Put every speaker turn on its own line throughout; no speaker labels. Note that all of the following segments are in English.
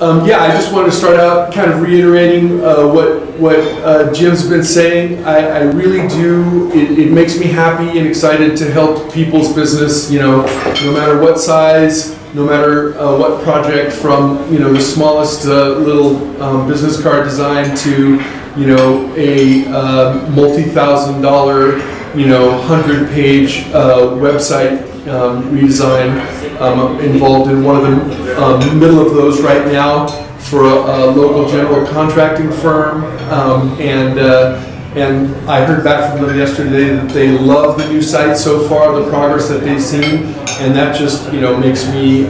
Yeah, I just wanted to start out kind of reiterating what Jim's been saying. I really do. It makes me happy and excited to help people's business. No matter what size, no matter what project, from the smallest little business card design to a multi-$1,000 100-page website redesign. I'm involved in one of the middle of those right now for a local general contracting firm, and I heard back from them yesterday that they love the new site so far, the progress that they've seen, and that just makes me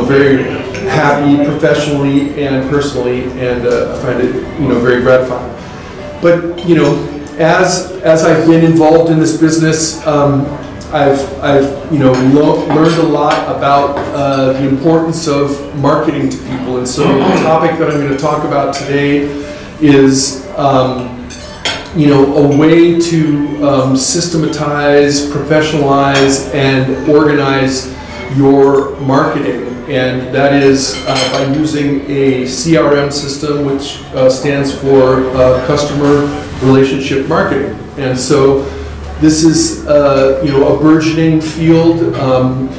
very happy professionally and personally, and I find it very gratifying. But as I've been involved in this business, I've learned a lot about the importance of marketing to people, and so the topic that I'm going to talk about today is a way to systematize, professionalize, and organize your marketing, and that is by using a CRM system, which stands for Customer Relationship Marketing. And so this is a burgeoning field.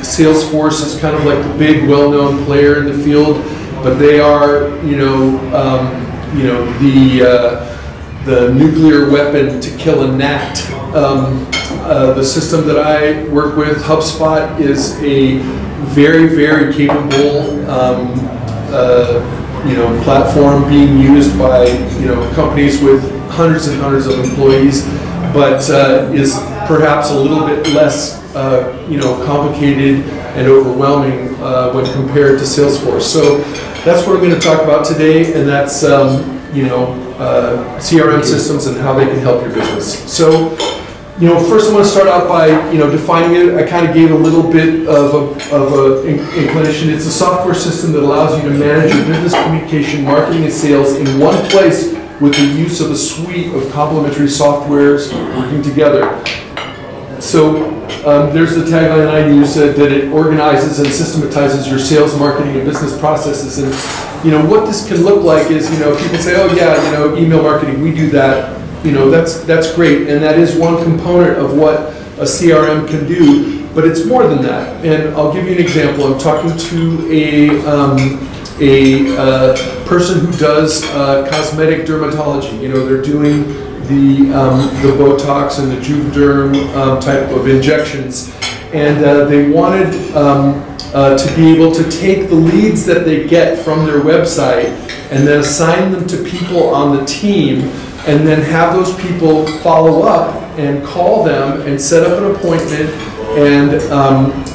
Salesforce is kind of like the big, well-known player in the field, but they are the nuclear weapon to kill a gnat. The system that I work with, Hubspot, is a very, very capable platform being used by companies with hundreds and hundreds of employees, but is perhaps a little bit less complicated and overwhelming when compared to Salesforce. So that's what I'm going to talk about today, and that's CRM systems and how they can help your business. So first I want to start out by defining it. I kind of gave a little bit of a inclination. It's a software system that allows you to manage your business communication, marketing, and sales in one place with the use of a suite of complementary softwares working together. So there's the tagline I use, that it organizes and systematizes your sales, marketing, and business processes. And what this can look like is, people say, oh yeah, email marketing, we do that. That's great, and that is one component of what a CRM can do, but it's more than that. And I'll give you an example. I'm talking to a person who does cosmetic dermatology. They're doing the Botox and the Juvederm type of injections, and they wanted to be able to take the leads that they get from their website and then assign them to people on the team, and then have those people follow up and call them and set up an appointment,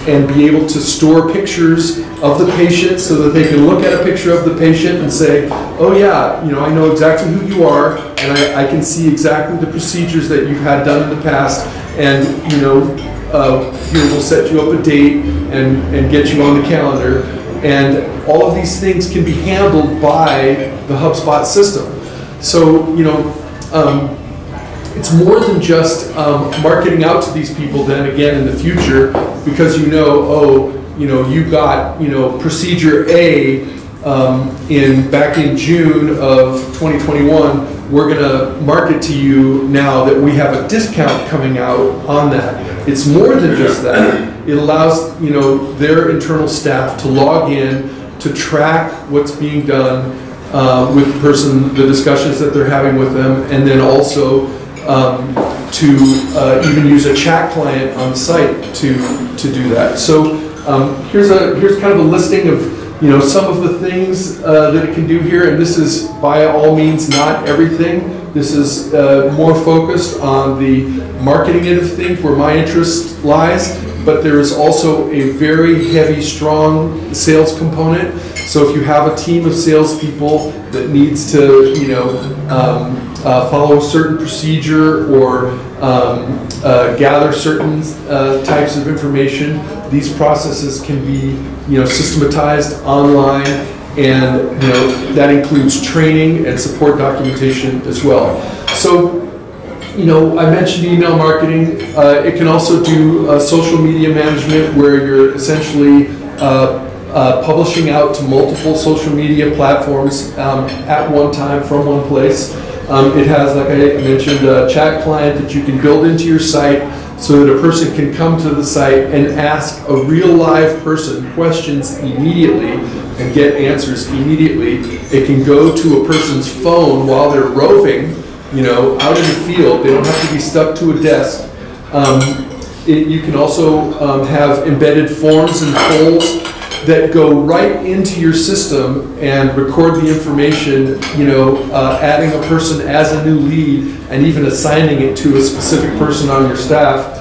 and be able to store pictures of the patient so that they can look at a picture of the patient and say, oh yeah, I know exactly who you are, and I can see exactly the procedures that you've had done in the past, and here we'll set you up a date and get you on the calendar. And all of these things can be handled by the HubSpot system. So it's more than just marketing out to these people then again in the future, because you got procedure A back in June of 2021. We're going to market to you now that we have a discount coming out on that. It's more than just that. It allows their internal staff to log in, to track what's being done with the person, the discussions that they're having with them, and then also to even use a chat client on site to do that. So here's kind of a listing of some of the things that it can do here, and this is by all means not everything. This is more focused on the marketing end of things, where my interest lies, but there is also a very heavy, strong sales component. So if you have a team of salespeople that needs to follow a certain procedure or gather certain types of information, these processes can be systematized online, and that includes training and support documentation as well. So I mentioned email marketing. It can also do social media management, where you're essentially publishing out to multiple social media platforms at one time from one place. It has, like I mentioned, a chat client that you can build into your site so that a person can come to the site and ask a real live person questions immediately and get answers immediately. It can go to a person's phone while they're roving, you know, out in the field. They don't have to be stuck to a desk. You can also have embedded forms and polls that go right into your system and record the information, you know, adding a person as a new lead and even assigning it to a specific person on your staff.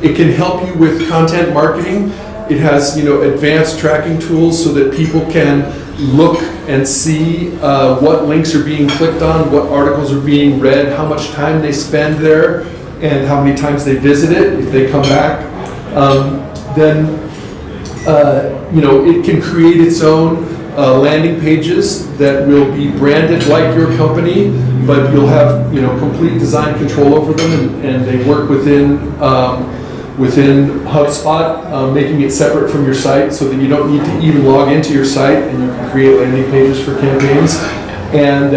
It can help you with content marketing. It has, you know, advanced tracking tools so that people can look and see what links are being clicked on, what articles are being read, how much time they spend there, and how many times they visit it if they come back. You know, it can create its own landing pages that will be branded like your company, but you'll have, you know, complete design control over them, and they work within HubSpot, making it separate from your site so that you don't need to even log into your site, and you can create landing pages for campaigns. And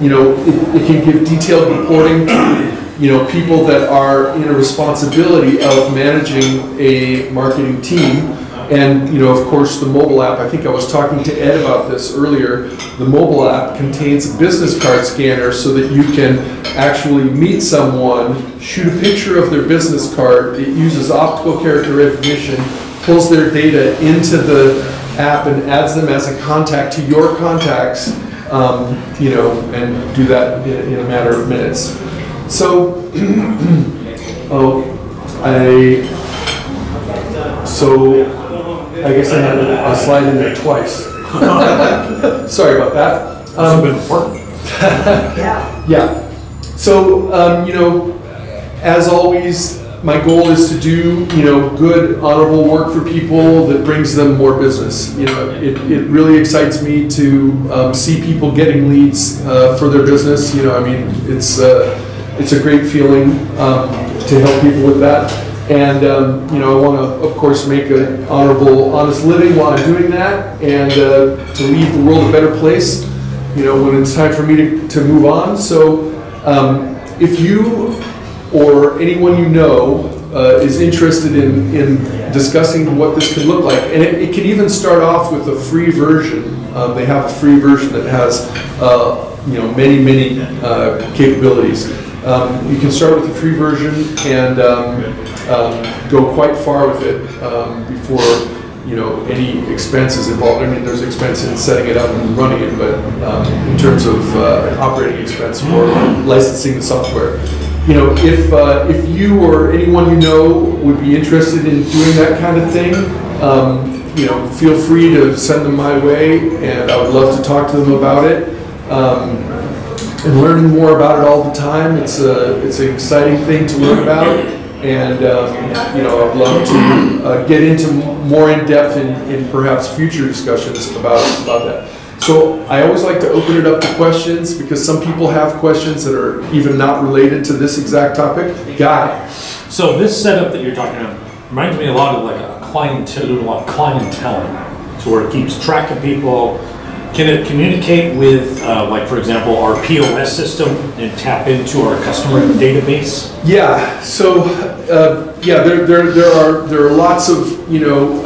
you know, it can give detailed reporting to, you know, people that are in a responsibility of managing a marketing team. And, you know, of course, the mobile app, I think I was talking to Ed about this earlier, the mobile app contains a business card scanner so that you can actually meet someone, shoot a picture of their business card. It uses optical character recognition, pulls their data into the app and adds them as a contact to your contacts, you know, and do that in a matter of minutes. So, I guess I had a slide in there twice. Sorry about that.
That's been important.
Yeah. So, you know, as always, my goal is to do, you know, good, honorable work for people that brings them more business. You know, it really excites me to see people getting leads for their business. You know, I mean, it's a great feeling to help people with that. And, you know, I want to, of course, make an honorable, honest living while I'm doing that, and to leave the world a better place, you know, when it's time for me to move on. So if you or anyone you know is interested in discussing what this could look like, and it can even start off with a free version. They have a free version that has, you know, many capabilities. You can start with the free version and go quite far with it before, you know, any expense is involved. I mean, there's expense in setting it up and running it, but in terms of operating expense for licensing the software, you know, if you or anyone you know would be interested in doing that kind of thing, you know, feel free to send them my way, and I would love to talk to them about it. And learning more about it all the time. It's an exciting thing to learn about, and you know, I'd love to get into more in depth in perhaps future discussions about that. So I always like to open it up to questions, because some people have questions that are even not related to this exact topic. Guy.
So this setup that you're talking about reminds me a lot of like a clienteling, so where it keeps track of people. Can it communicate with, like, for example, our POS system and tap into our customer database? Yeah.
So, yeah, there are lots of, you know,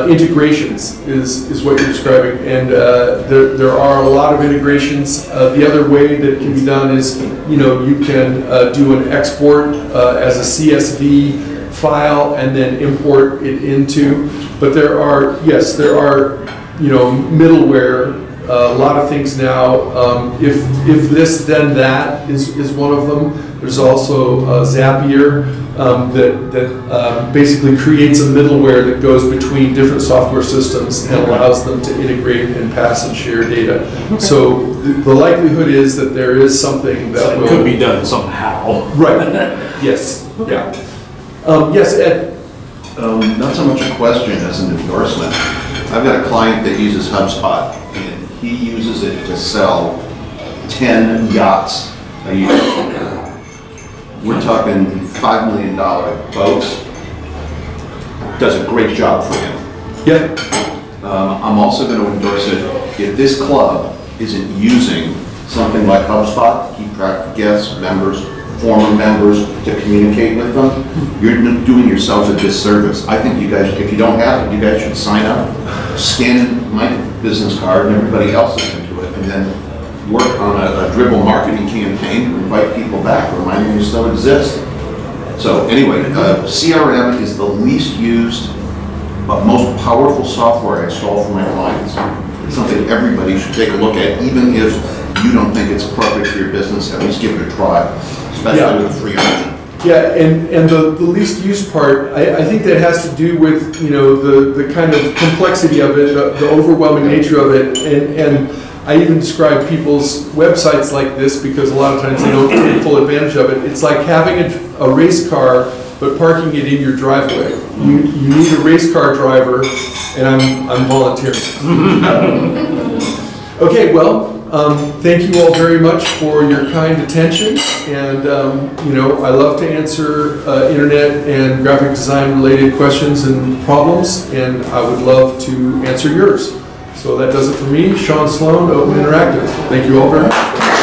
integrations is what you're describing, and there are a lot of integrations. The other way that it can be done is, you know, you can do an export as a CSV file and then import it into. But there are, yes, there are, you know, middleware, a lot of things now. If this, then that is one of them. There's also Zapier that basically creates a middleware that goes between different software systems and allows them to integrate and pass and share data. Okay. So the likelihood is that there is something that will
could be done somehow.
Right. Yes. Okay. Yeah. Yes, Ed.
Not so much a question as an endorsement. I've got a client that uses HubSpot, and he uses it to sell 10 yachts a year. We're talking $5 million boats. Does a great job for him.
Yeah.
I'm also going to endorse it if this club isn't using something like HubSpot to keep track of guests, members, former members, to communicate with them, you're doing yourselves a disservice. I think you guys, if you don't have it, you guys should sign up, scan in my business card and everybody else's into it, and then work on a dribble marketing campaign to invite people back, remind them you still exist. So anyway, CRM is the least used but most powerful software I install for my clients. It's something everybody should take a look at, even if you don't think it's appropriate for your business. At least give it a try, especially with a free option.
Yeah, and the least used part, I think that has to do with, you know, the kind of complexity of it, the overwhelming nature of it, and I even describe people's websites like this because a lot of times they don't take full advantage of it. It's like having a race car but parking it in your driveway. You need a race car driver, and I'm volunteering. Okay, well, thank you all very much for your kind attention, and you know, I love to answer internet and graphic design related questions and problems, and I would love to answer yours. So that does it for me, Sean Sloan, Open Interactive. Thank you all very much.